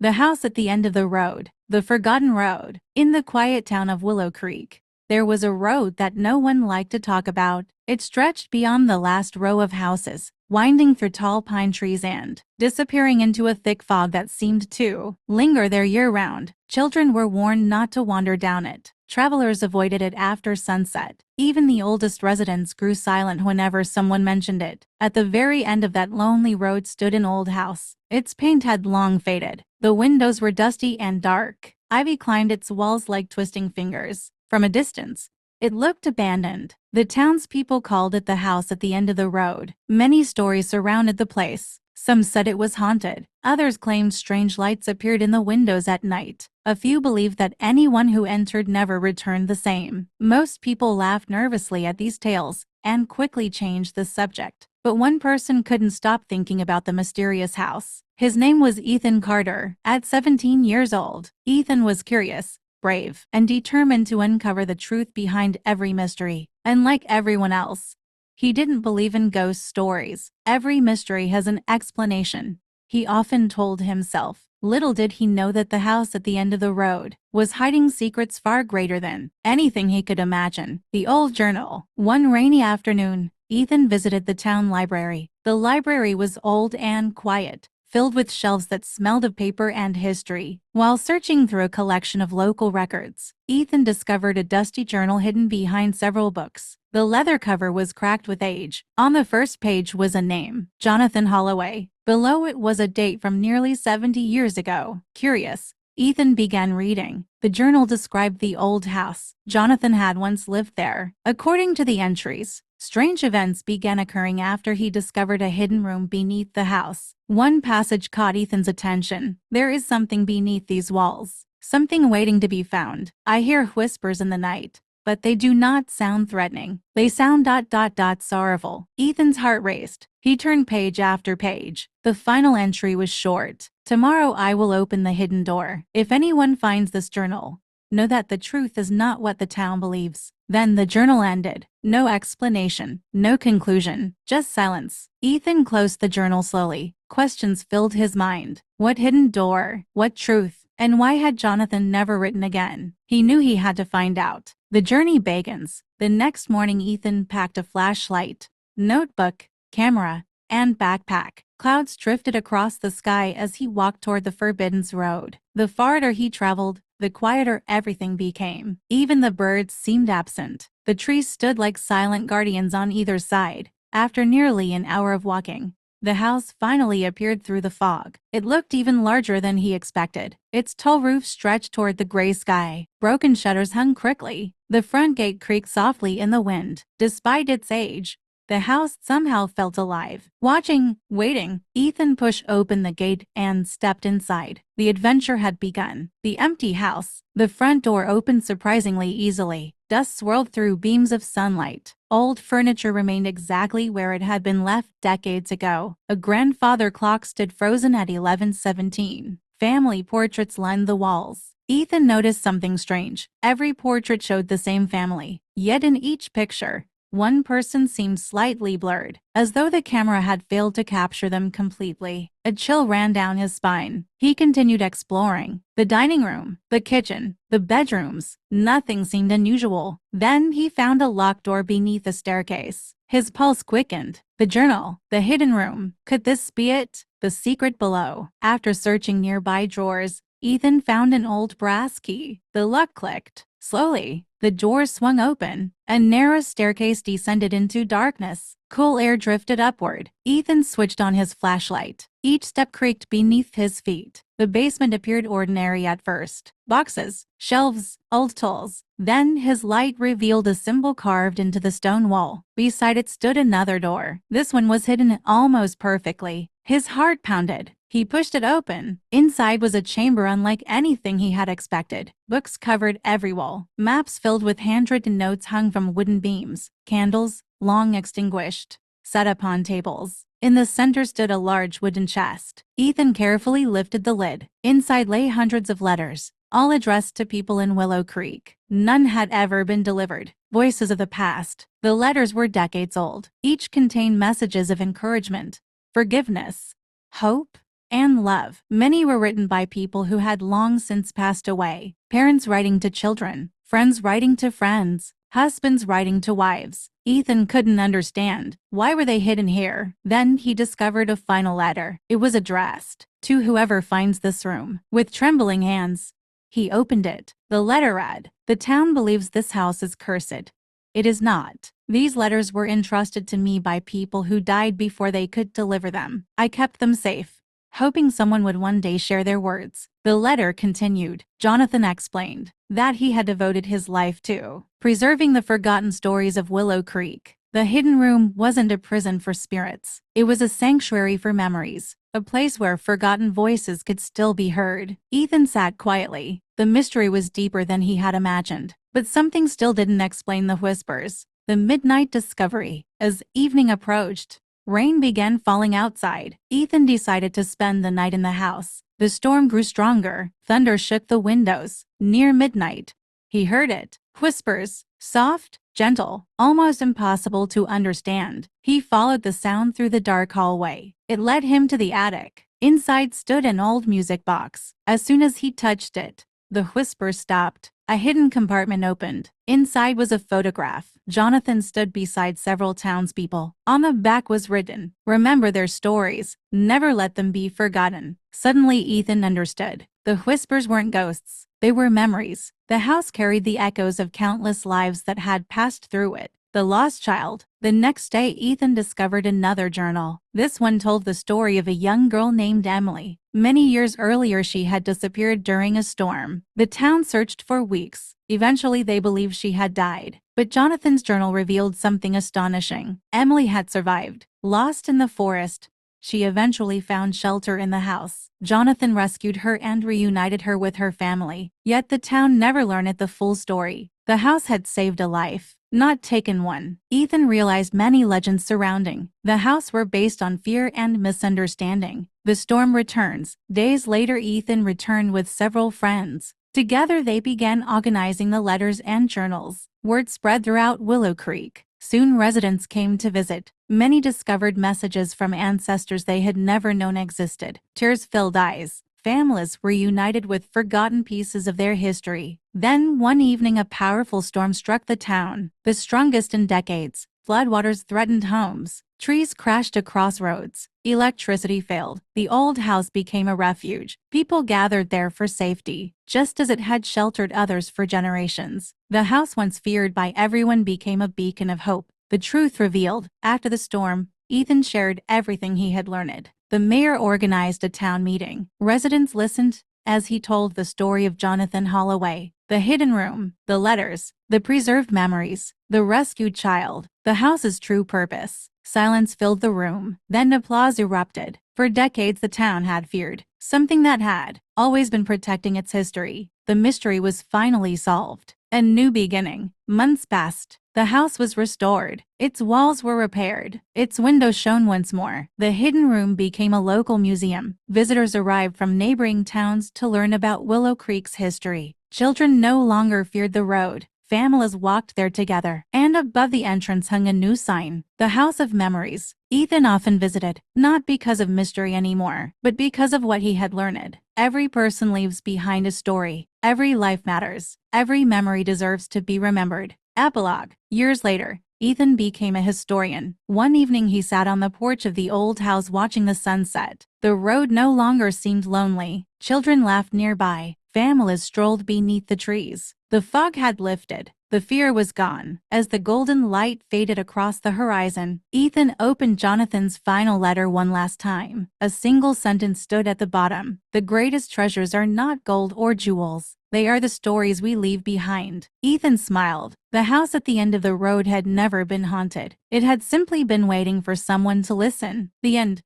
The house at the end of the road, the forgotten road. In the quiet town of Willow Creek, there was a road that no one liked to talk about. It stretched beyond the last row of houses, winding through tall pine trees and disappearing into a thick fog that seemed to linger there year-round. Children were warned not to wander down it. Travelers avoided it after sunset. Even the oldest residents grew silent whenever someone mentioned it. At the very end of that lonely road stood an old house. Its paint had long faded. The windows were dusty and dark. Ivy climbed its walls like twisting fingers. From a distance, it looked abandoned. The townspeople called it the house at the end of the road. Many stories surrounded the place. Some said it was haunted. Others claimed strange lights appeared in the windows at night. A few believed that anyone who entered never returned the same. Most people laughed nervously at these tales and quickly changed the subject. But one person couldn't stop thinking about the mysterious house. His name was Ethan Carter. At 17 years old, Ethan was curious, brave, and determined to uncover the truth behind every mystery. Unlike everyone else, he didn't believe in ghost stories. Every mystery has an explanation, he often told himself. Little did he know that the house at the end of the road was hiding secrets far greater than anything he could imagine. The old journal. One rainy afternoon, Ethan visited the town library. The library was old and quiet, filled with shelves that smelled of paper and history. While searching through a collection of local records, Ethan discovered a dusty journal hidden behind several books. The leather cover was cracked with age. On the first page was a name, Jonathan Holloway. Below it was a date from nearly 70 years ago. Curious, Ethan began reading. The journal described the old house. Jonathan had once lived there. According to the entries, strange events began occurring after he discovered a hidden room beneath the house. One passage caught Ethan's attention. There is something beneath these walls, something waiting to be found. I hear whispers in the night, but they do not sound threatening. They sound sorrowful. Ethan's heart raced. He turned page after page. The final entry was short. Tomorrow I will open the hidden door. If anyone finds this journal, know that the truth is not what the town believes. Then the journal ended. No explanation, no conclusion, just silence. Ethan closed the journal slowly. Questions filled his mind. What hidden door? What truth? And why had Jonathan never written again? He knew he had to find out. The journey begins. The next morning, Ethan packed a flashlight, notebook, camera, and backpack. Clouds drifted across the sky as he walked toward the Forbidden Road. The farther he traveled, the quieter everything became. Even the birds seemed absent. The trees stood like silent guardians on either side. After nearly an hour of walking, the house finally appeared through the fog. It looked even larger than he expected. Its tall roof stretched toward the gray sky. Broken shutters hung crickly. The front gate creaked softly in the wind. Despite its age, the house somehow felt alive. Watching, waiting, Ethan pushed open the gate and stepped inside. The adventure had begun. The empty house. The front door opened surprisingly easily. Dust swirled through beams of sunlight. Old furniture remained exactly where it had been left decades ago. A grandfather clock stood frozen at 11:17. Family portraits lined the walls. Ethan noticed something strange. Every portrait showed the same family. Yet in each picture, one person seemed slightly blurred, as though the camera had failed to capture them completely. A chill ran down his spine. He continued exploring. The dining room, the kitchen, the bedrooms. Nothing seemed unusual. Then he found a locked door beneath the staircase. His pulse quickened. The journal, the hidden room. Could this be it? The secret below. After searching nearby drawers, Ethan found an old brass key. The lock clicked. Slowly, the door swung open. A narrow staircase descended into darkness. Cool air drifted upward. Ethan switched on his flashlight. Each step creaked beneath his feet. The basement appeared ordinary at first. Boxes, shelves, old tools. Then his light revealed a symbol carved into the stone wall. Beside it stood another door. This one was hidden almost perfectly. His heart pounded. He pushed it open. Inside was a chamber unlike anything he had expected. Books covered every wall. Maps filled with handwritten notes hung from wooden beams. Candles, long extinguished, set upon tables. In the center stood a large wooden chest. Ethan carefully lifted the lid. Inside lay hundreds of letters, all addressed to people in Willow Creek. None had ever been delivered. Voices of the past. The letters were decades old. Each contained messages of encouragement, forgiveness, hope, and love. Many were written by people who had long since passed away. Parents writing to children, friends writing to friends, husbands writing to wives. Ethan couldn't understand. Why were they hidden here? Then he discovered a final letter. It was addressed to whoever finds this room. With trembling hands, he opened it. The letter read, "The town believes this house is cursed. It is not. These letters were entrusted to me by people who died before they could deliver them. I kept them safe, hoping someone would one day share their words." The letter continued. Jonathan explained that he had devoted his life to preserving the forgotten stories of Willow Creek. The hidden room wasn't a prison for spirits. It was a sanctuary for memories, a place where forgotten voices could still be heard. Ethan sat quietly. The mystery was deeper than he had imagined, but something still didn't explain the whispers. The midnight discovery. As evening approached, rain began falling outside. Ethan decided to spend the night in the house. The storm grew stronger. Thunder shook the windows. Near midnight, he heard it. Whispers. Soft, gentle, almost impossible to understand. He followed the sound through the dark hallway. It led him to the attic. Inside stood an old music box. As soon as he touched it, the whispers stopped. A hidden compartment opened. Inside was a photograph. Jonathan stood beside several townspeople. On the back was written, "Remember their stories. Never let them be forgotten." Suddenly Ethan understood. The whispers weren't ghosts. They were memories. The house carried the echoes of countless lives that had passed through it. The lost child. The next day Ethan discovered another journal. This one told the story of a young girl named Emily. Many years earlier she had disappeared during a storm. The town searched for weeks. Eventually they believed she had died. But Jonathan's journal revealed something astonishing. Emily had survived. Lost in the forest, she eventually found shelter in the house. Jonathan rescued her and reunited her with her family. Yet the town never learned the full story. The house had saved a life, not taken one. Ethan realized many legends surrounding the house were based on fear and misunderstanding. The storm returns. Days later Ethan returned with several friends. Together they began organizing the letters and journals. Word spread throughout Willow Creek. Soon residents came to visit. Many discovered messages from ancestors they had never known existed. Tears filled eyes. Families were united with forgotten pieces of their history. Then one evening a powerful storm struck the town, the strongest in decades. Floodwaters threatened homes. Trees crashed across roads. Electricity failed. The old house became a refuge. People gathered there for safety, just as it had sheltered others for generations. The house once feared by everyone became a beacon of hope. The truth revealed. After the storm, Ethan shared everything he had learned. The mayor organized a town meeting. Residents listened as he told the story of Jonathan Holloway, the hidden room, the letters, the preserved memories, the rescued child, the house's true purpose. Silence filled the room. Then applause erupted. For decades the town had feared something that had always been protecting its history. The mystery was finally solved. A new beginning. Months passed. The house was restored. Its walls were repaired. Its windows shone once more. The hidden room became a local museum. Visitors arrived from neighboring towns to learn about Willow Creek's history. Children no longer feared the road. Families walked there together. And above the entrance hung a new sign, the House of Memories. Ethan often visited, not because of mystery anymore, but because of what he had learned. Every person leaves behind a story. Every life matters. Every memory deserves to be remembered. Epilogue. Years later, Ethan became a historian. One evening he sat on the porch of the old house watching the sunset. The road no longer seemed lonely. Children laughed nearby. Families strolled beneath the trees. The fog had lifted. The fear was gone. As the golden light faded across the horizon, Ethan opened Jonathan's final letter one last time. A single sentence stood at the bottom. "The greatest treasures are not gold or jewels. They are the stories we leave behind." Ethan smiled. The house at the end of the road had never been haunted. It had simply been waiting for someone to listen. The end.